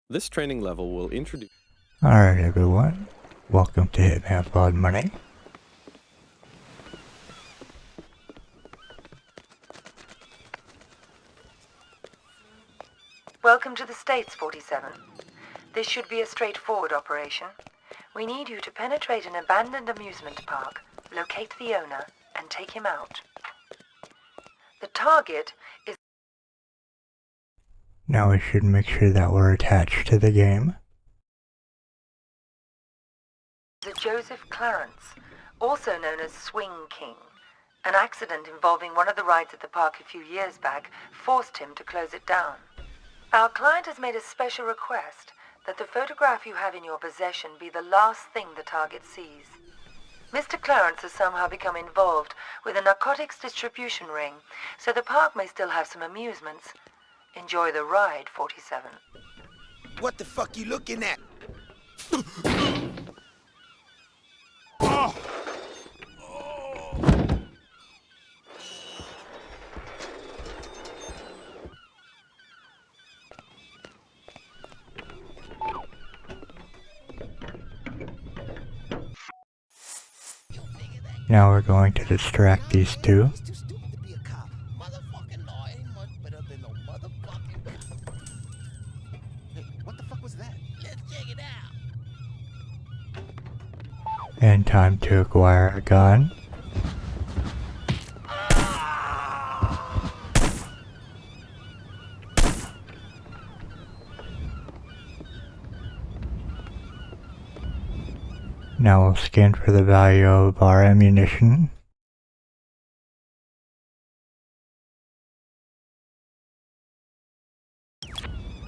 This training level will introduce... Alright everyone, welcome to Hitman Blood Money. Welcome to the States, 47. This should be a straightforward operation. We need you to penetrate an abandoned amusement park, locate the owner, and take him out. The target is... Now we should make sure that we're attached to the game. Joseph Clarence, also known as Swing King. An accident involving one of the rides at the park a few years back forced him to close it down. Our client has made a special request that the photograph you have in your possession be the last thing the target sees. Mr. Clarence has somehow become involved with a narcotics distribution ring, so the park may still have some amusements. Enjoy the ride, 47. What the fuck you looking at? Now we're going to distract these two. He's too stupid to be a cop. Motherfucking law ain't much better than no motherfucking cop. Hey, what the fuck was that? Let's check it out. And time to acquire a gun. Now we'll scan for the value of our ammunition.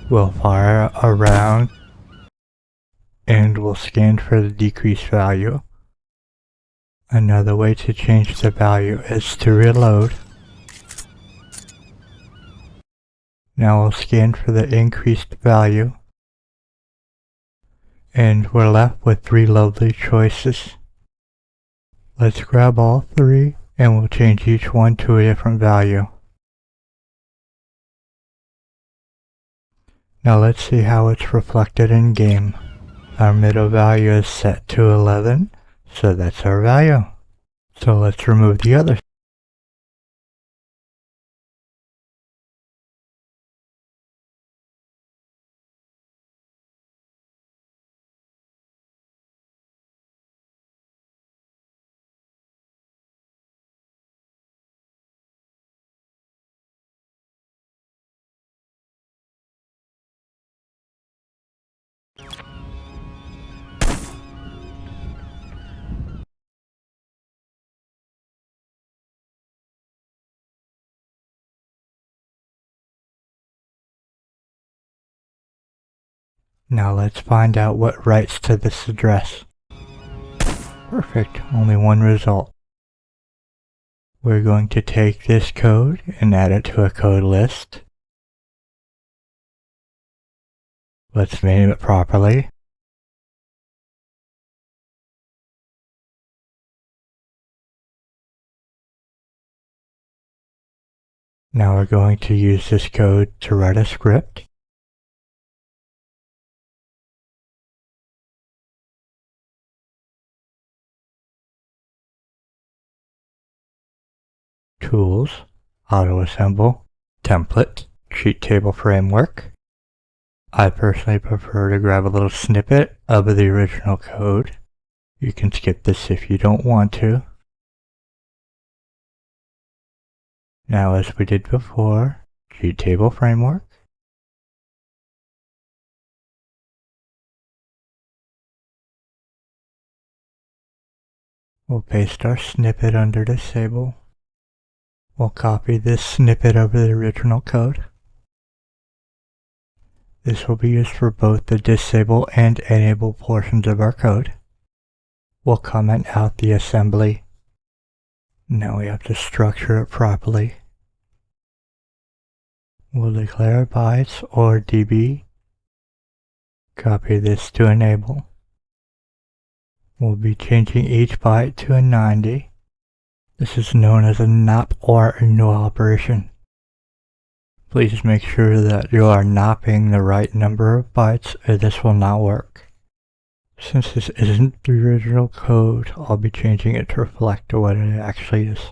We'll fire a round and we'll scan for the decreased value. Another way to change the value is to reload. Now we'll scan for the increased value. And we're left with 3 lovely choices. Let's grab all 3 and we'll change each one to a different value. Now let's see how it's reflected in game. Our middle value is set to 11, so that's our value. So let's remove the others. Now let's find out what writes to this address. Perfect, only one result. We're going to take this code and add it to a code list. Let's name it properly. Now we're going to use this code to write a script. Tools, auto-assemble, template, cheat table framework. I personally prefer to grab a little snippet of the original code. You can skip this if you don't want to. Now, as we did before, cheat table framework. We'll paste our snippet under disable. We'll copy this snippet over the original code. This will be used for both the disable and enable portions of our code. We'll comment out the assembly. Now we have to structure it properly. We'll declare bytes or dB. Copy this to enable. We'll be changing each byte to a 90. This is known as a NOP or no operation. Please make sure that you are knopping the right number of bytes or this will not work. Since this isn't the original code, I'll be changing it to reflect what it actually is.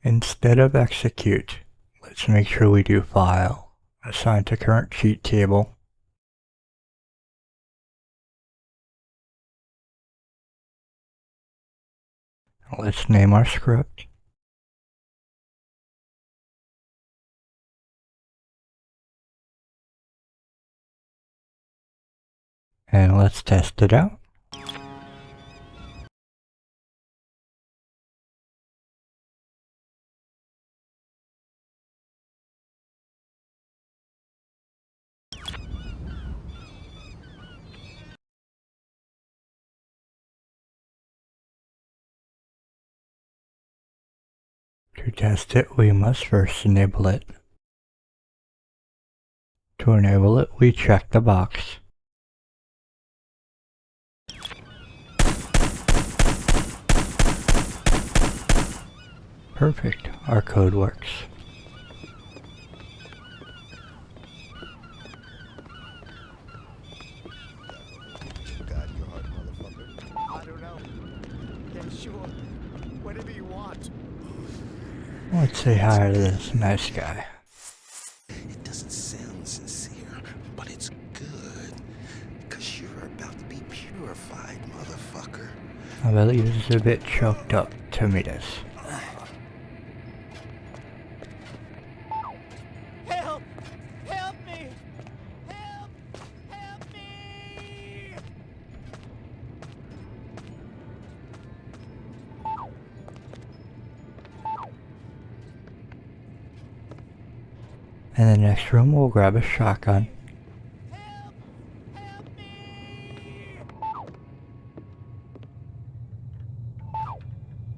Instead of execute, let's make sure we do file, assign to current cheat table, let's name our script, and let's test it out. To test it, we must first enable it. To enable it, we check the box. Perfect, our code works. God, you're hard, motherfucker. I don't know. Yeah, sure. Whatever you want. Let's say hi to this nice guy. It doesn't sound sincere, but it's good. Cause you're about to be purified, motherfucker. I believe he's a bit choked up to meet us. Help! Help me! Help! Help me! In the next room, we'll grab a shotgun.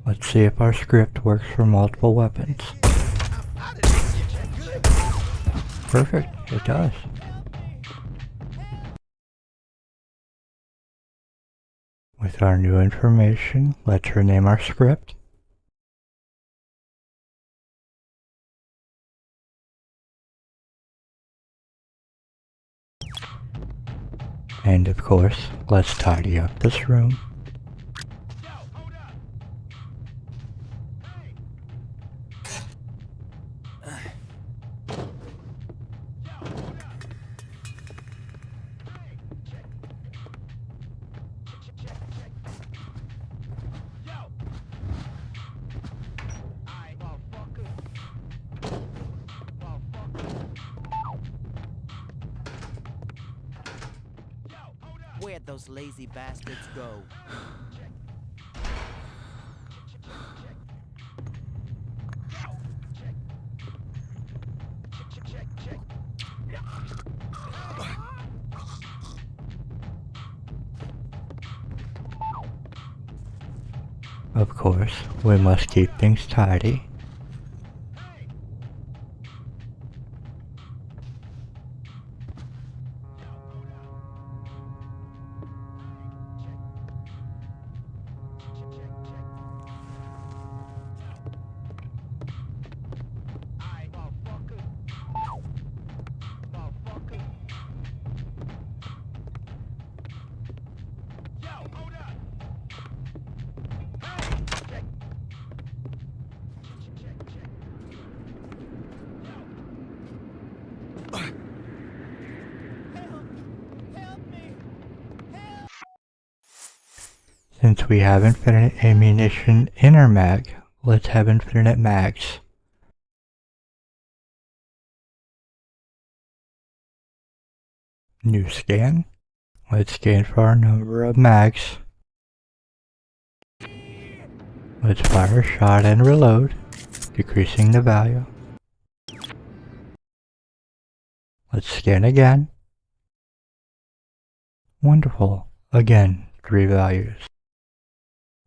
Let's see if our script works for multiple weapons. Perfect, it does. With our new information, let's rename our script. And of course, let's tidy up this room. Where'd those lazy bastards go? Of course, we must keep things tidy. Since we have infinite ammunition in our mag, let's have infinite mags. New scan. Let's scan for our number of mags. Let's fire a shot and reload, decreasing the value. Let's scan again. Wonderful. Again, 3 values.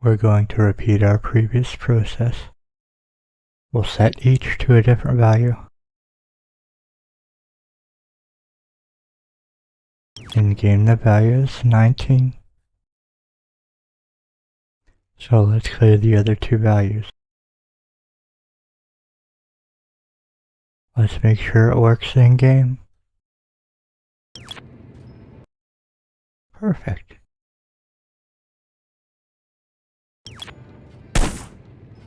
We're going to repeat our previous process. We'll set each to a different value. In game the value is 19. So let's clear the other two values. Let's make sure it works in game. Perfect.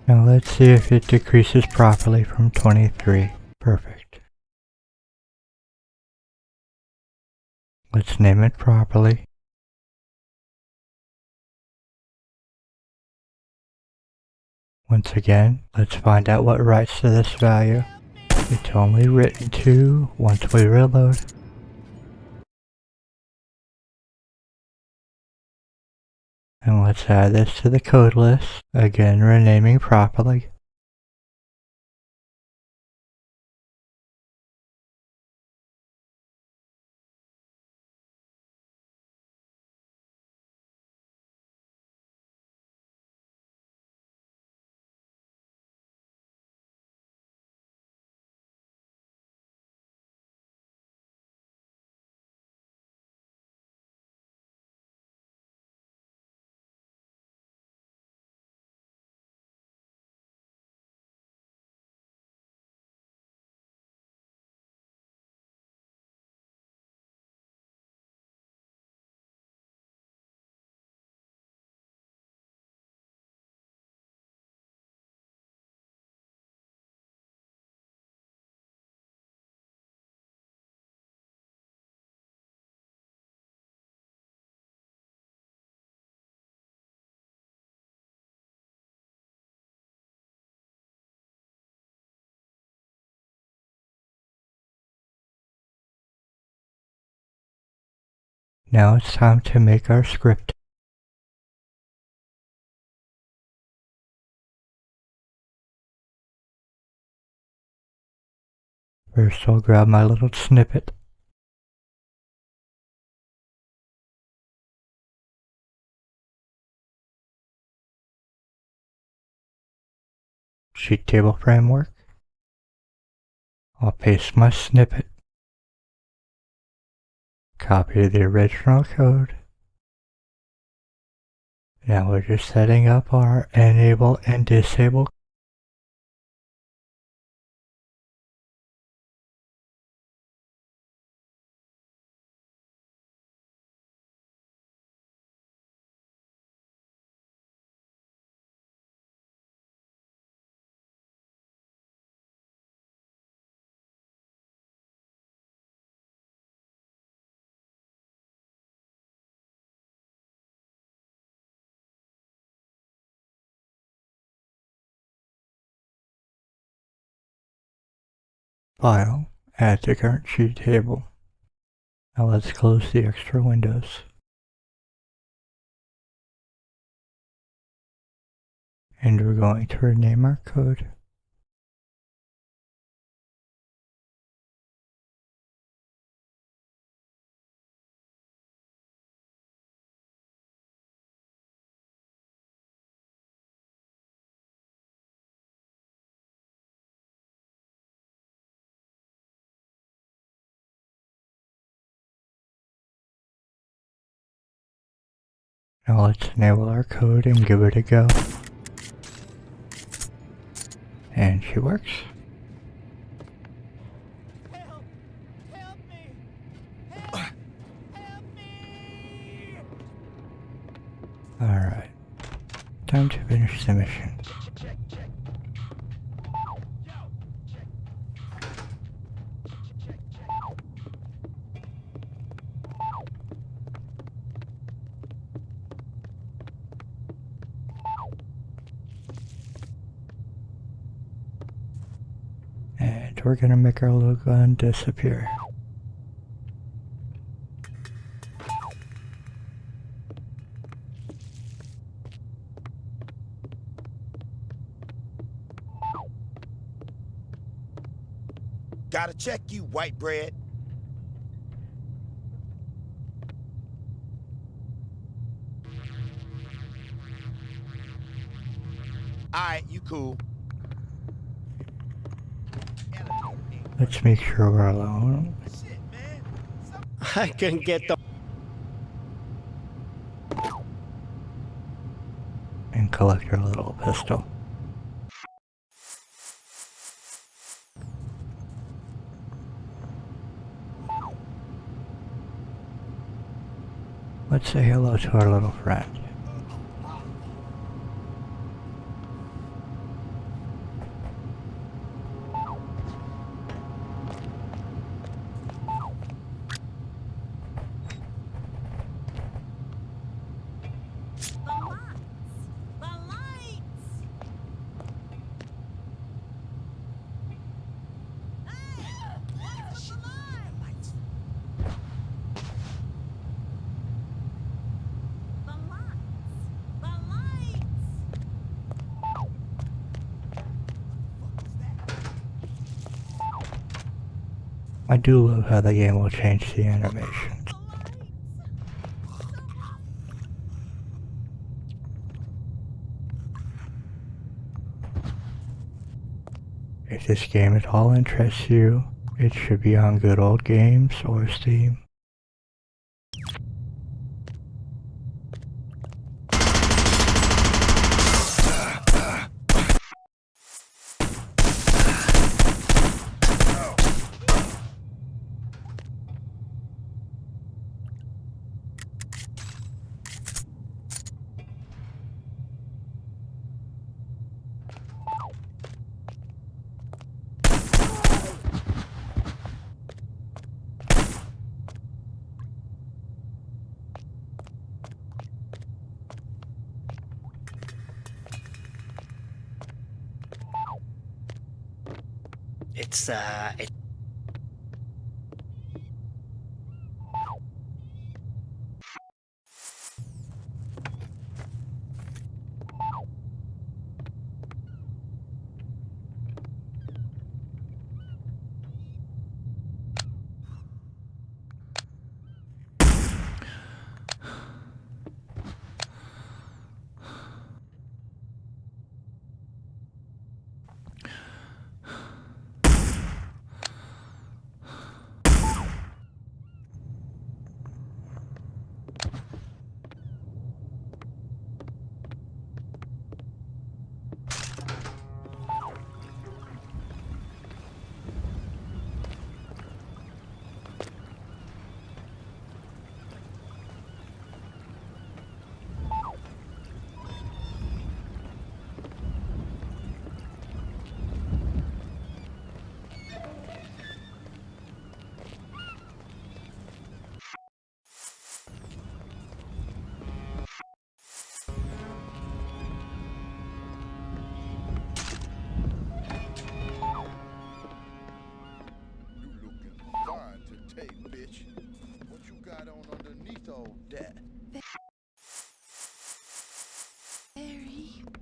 Now let's see if it decreases properly from 23. Perfect. Let's name it properly. Once again, let's find out what writes to this value. It's only written to once we reload. And let's add this to the code list, again renaming properly. Now it's time to make our script. First I'll grab my little snippet. Sheet table framework. I'll paste my snippet. Copy the original code. Now we're just setting up our enable and disable. File, add to current sheet table. Now let's close the extra windows. And we're going to rename our code. Now let's enable our code and give it a go. And she works. Help! Help me! Help! Help me! Alright. Time to finish the mission. And we're gonna make our little gun disappear. Gotta check you, white bread. Alright, you cool. Let's make sure we're alone. Shit, man. I can get the And collect her little pistol. Let's say hello to our little friend. I do love how the game will change the animations. If this game at all interests you, it should be on Good Old Games or Steam. It's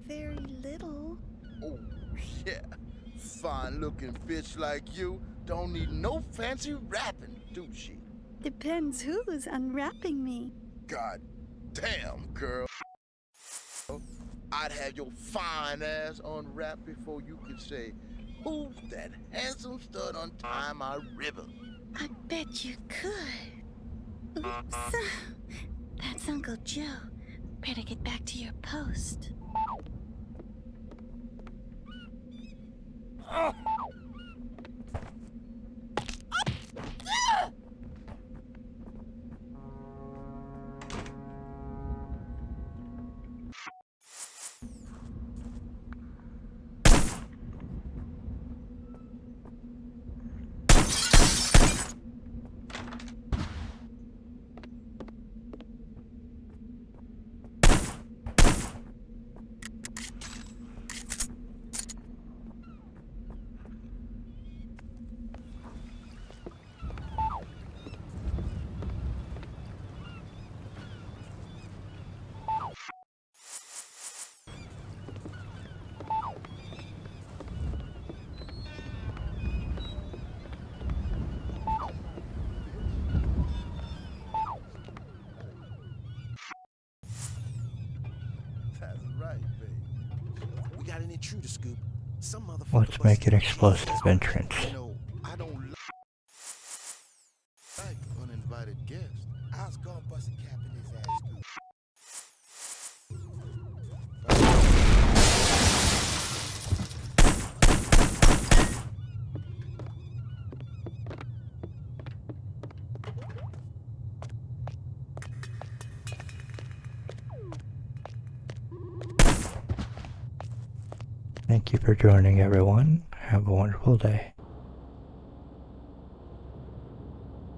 very little. Oh, yeah. Fine-looking bitch like you don't need no fancy wrapping, do she? Depends who's unwrapping me. God damn, girl. I'd have your fine ass unwrapped before you could say, who's that handsome stud untying my ribbon? I bet you could. Oops. That's Uncle Joe. Better get back to your post. That's right, baby. We got an intruder, Scoop. Some motherfucker. Let's make an explosive entrance. You know, I don't like uninvited guests. I was gonna bust a cap in his ass, Scoop. Thank you for joining, everyone. Have a wonderful day.